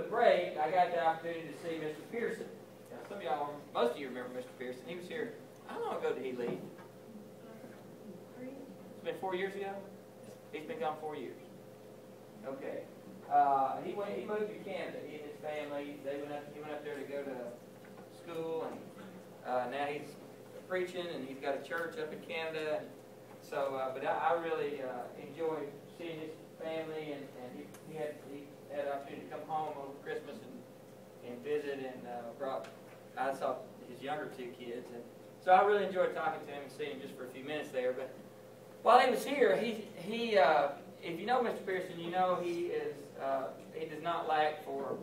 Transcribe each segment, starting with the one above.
break, I got the opportunity to see Mr. Pearson. Now, some of y'all, most of you remember Mr. Pearson. He was here. How long ago did he leave? It's been 4 years ago? He's been gone 4 years. Okay. He moved to Canada. He and his family, he went up there to go to school, and now he's preaching, and he's got a church up in Canada. So, but I really enjoyed seeing his family, and he had an opportunity to come home over Christmas and visit, and I saw his younger two kids, and so I really enjoyed talking to him and seeing him just for a few minutes there. But while he was here, he if you know Mr. Pearson, you know he does not lack for.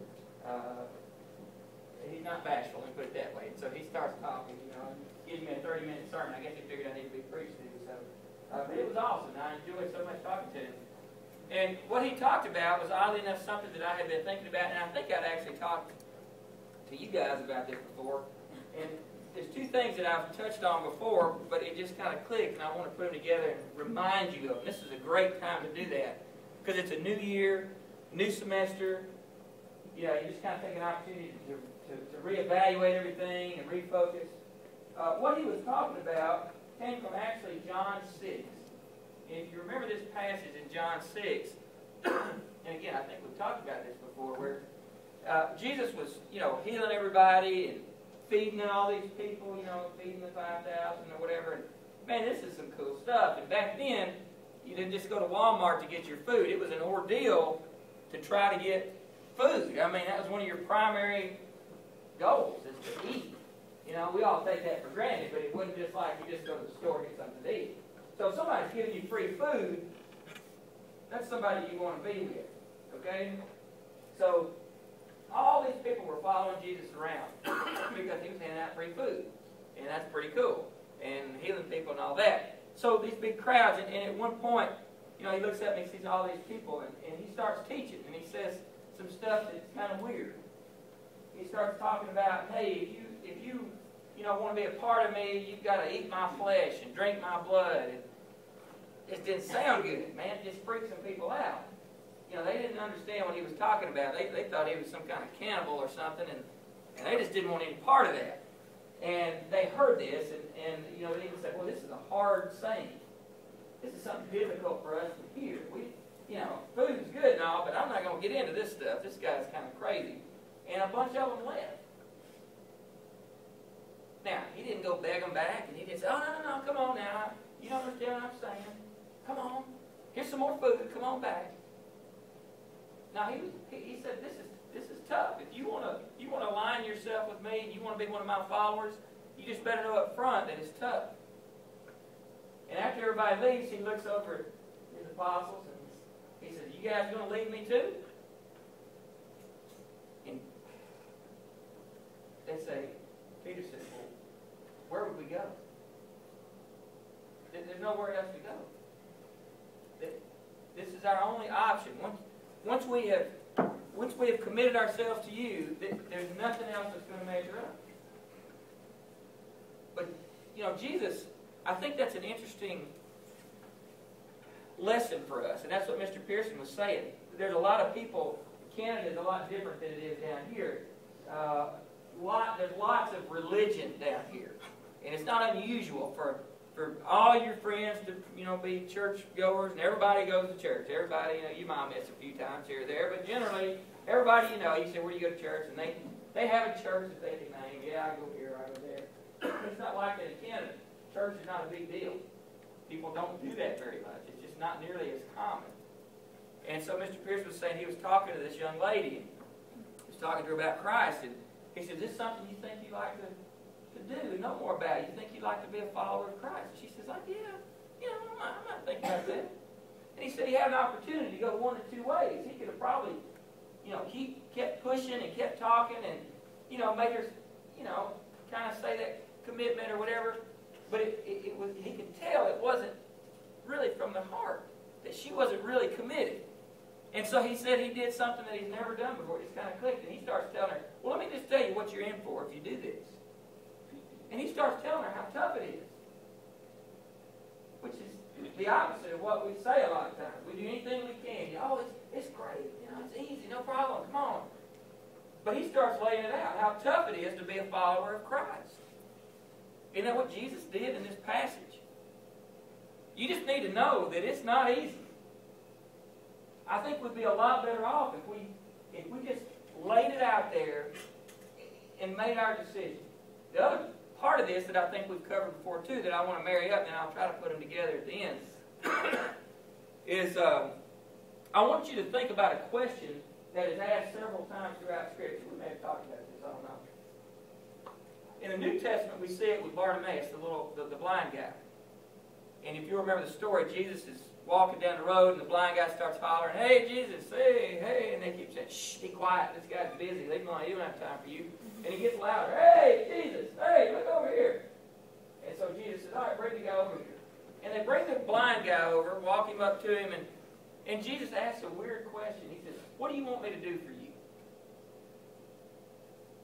He's not bashful, let me put it that way. So he starts talking, and gives me a 30-minute sermon. I guess he figured I need to be preached to. So, but it was awesome. I enjoyed so much talking to him. And what he talked about was, oddly enough, something that I had been thinking about, and I think I'd actually talked to you guys about this before. And there's two things that I've touched on before, but it just kind of clicked, and I want to put them together and remind you of them. This is a great time to do that, because it's a new year, new semester. You just kind of take an opportunity to reevaluate everything and refocus. What he was talking about came from actually John 6. And if you remember this passage in John 6, and again, I think we've talked about this before, where Jesus was, healing everybody and feeding all these people, feeding the 5,000 or whatever. And man, this is some cool stuff. And back then, you didn't just go to Walmart to get your food. It was an ordeal to try to get food. I mean, that was one of your primary goals, is to eat. We all take that for granted, but it wasn't just like you just go to the store and get something to eat. So if somebody's giving you free food, that's somebody you want to be with, okay? So all these people were following Jesus around because he was handing out free food, and that's pretty cool, and healing people and all that. So these big crowds, and at one point, he looks up and he sees all these people, and he starts teaching, and he says some stuff that's kind of weird. He starts talking about, hey, if you want to be a part of me, you've got to eat my flesh and drink my blood. And it didn't sound good, man. It just freaked some people out. They didn't understand what he was talking about. They thought he was some kind of cannibal or something, and they just didn't want any part of that. And they heard this, and they even said, well, this is a hard saying. This is something difficult for us to hear. Food is good and all, but I'm not going to get into this stuff. This guy's kind of crazy. And a bunch of them left. Now, he didn't go beg them back, and he didn't say, oh, no, come on now. You don't understand what I'm saying. Come on. Here's some more food. Come on back. Now, he said, this is tough. If you want to align yourself with me and you want to be one of my followers, you just better know up front that it's tough. And after everybody leaves, he looks over at his apostles, and he says, you guys going to leave me too? And they say, Peter said, well, where would we go? There's nowhere else to go. This is our only option. Once we have committed ourselves to you, there's nothing else that's going to measure up. But Jesus, I think that's an interesting lesson for us, and that's what Mr. Pearson was saying. There's a lot of people. Canada is a lot different than it is down here. There's lots of religion down here, and it's not unusual for all your friends to be church goers, and everybody goes to church. Everybody, you might miss a few times here or there, but generally everybody you say, where do you go to church? And they have a church that they can name. Yeah, I go here, I go there. It's not like that in Canada. Church is not a big deal. People don't do that very much. It's just not nearly as common. And so Mr. Pierce was saying, he was talking to this young lady. He was talking to her about Christ, and he said, is this something you think you'd like to do and know more about? You think you'd like to be a follower of Christ? And she says, yeah, I'm not thinking about that. And he said he had an opportunity to go one of two ways. He could have probably, kept pushing and kept talking and, made her, kind of say that commitment or whatever. But it was, he could tell it wasn't really from the heart, that she wasn't really committed. And so he said he did something that he's never done before. It just kind of clicked, and he starts telling her, well, let me just tell you what you're in for if you do this. And he starts telling her how tough it is, which is the opposite of what we say a lot of times. We do anything we can. It's great. It's easy, no problem. Come on. But he starts laying it out, how tough it is to be a follower of Christ. Isn't that what Jesus did in this passage? You just need to know that it's not easy. I think we'd be a lot better off if we just laid it out there and made our decision. The other part of this that I think we've covered before too, that I want to marry up, and I'll try to put them together at the end, is I want you to think about a question that is asked several times throughout Scripture. We may have talked about this, I don't know. In the New Testament, we see it with Bartimaeus, the blind guy. And if you remember the story, Jesus is walking down the road, and the blind guy starts hollering, "Hey, Jesus, hey, hey," and they keep saying, "Shh, be quiet, this guy's busy, he don't have time for you." And he gets louder, "Hey, Jesus, hey, look over here." And so Jesus says, "All right, bring the guy over here." And they bring the blind guy over, walk him up to him, and Jesus asks a weird question. He says, "What do you want me to do for you?"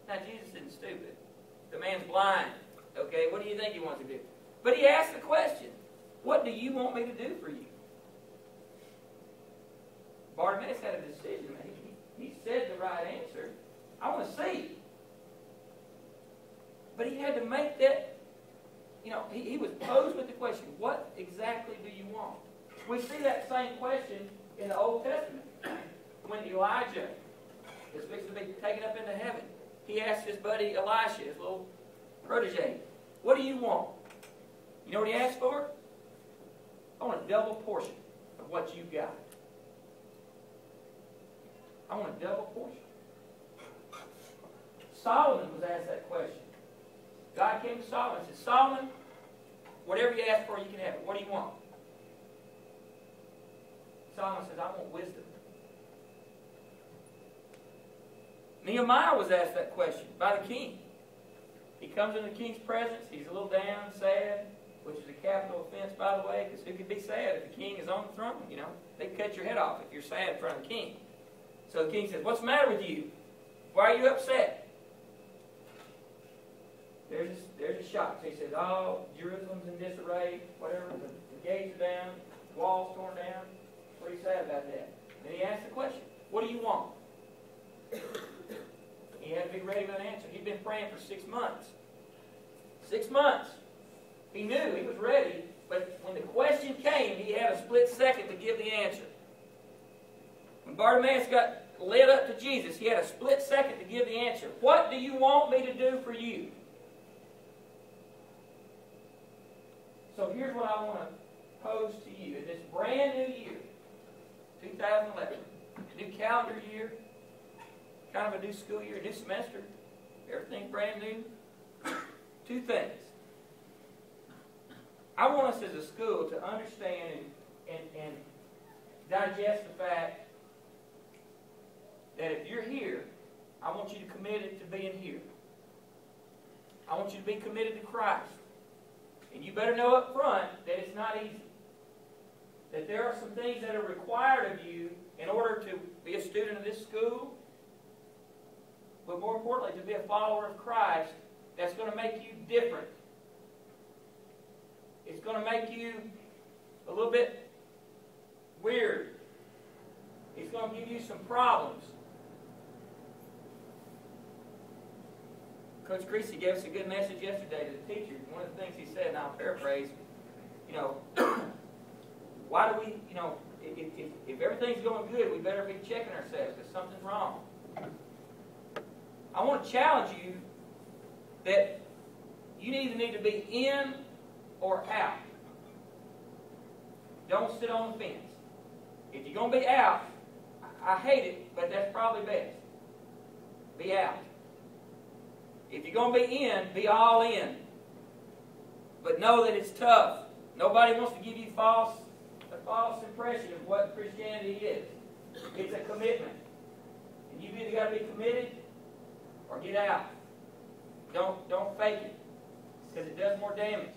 Now, Jesus isn't stupid. The man's blind. Okay, what do you think he wants to do? But he asks the question, "What do you want me to do for you?" Bartimaeus had a decision to make. He said the right answer. I want to see. But he had to make that, he was posed with the question, what exactly do you want? We see that same question in the Old Testament. When Elijah is fixed to be taken up into heaven, he asked his buddy Elisha, his little protege, "What do you want?" You know what he asked for? "I want a double portion of what you've got." I want a double portion. Solomon was asked that question. God came to Solomon and said, "Solomon, whatever you ask for, you can have it. What do you want?" Solomon says, "I want wisdom." Nehemiah was asked that question by the king. He comes in the king's presence. He's a little down, sad, which is a capital offense, by the way, because who could be sad if the king is on the throne? They cut your head off if you're sad in front of the king. So the king says, "What's the matter with you? Why are you upset?" There's a shock. So he says, "Oh, Jerusalem's in disarray, whatever, the gates are down, the walls torn down. What are you sad about that?" Then he asks the question, "What do you want?" He had to be ready with an answer. He'd been praying for 6 months. 6 months. He knew, he was ready, but when the question came, he had a split second to give the answer. When Bartimaeus got led up to Jesus, he had a split second to give the answer. "What do you want me to do for you?" So here's what I want to pose to you. In this brand new year, 2011, new calendar year, kind of a new school year, a new semester, everything brand new. 2 things. I want us as a school to understand and digest the fact that if you're here, I want you to commit it to being here. I want you to be committed to Christ. And you better know up front that it's not easy. That there are some things that are required of you in order to be a student of this school, but more importantly, to be a follower of Christ, that's going to make you different. It's going to make you a little bit weird. It's going to give you some problems. Coach Creasy gave us a good message yesterday to the teacher. One of the things he said, and I'll paraphrase, why do we, if everything's going good, we better be checking ourselves because something's wrong. I want to challenge you that you either need to be in or out. Don't sit on the fence. If you're going to be out, I hate it, but that's probably best. Be out. If you're going to be in, be all in. But know that it's tough. Nobody wants to give you a false impression of what Christianity is. It's a commitment. And you've either got to be committed or get out. Don't fake it, because it does more damage.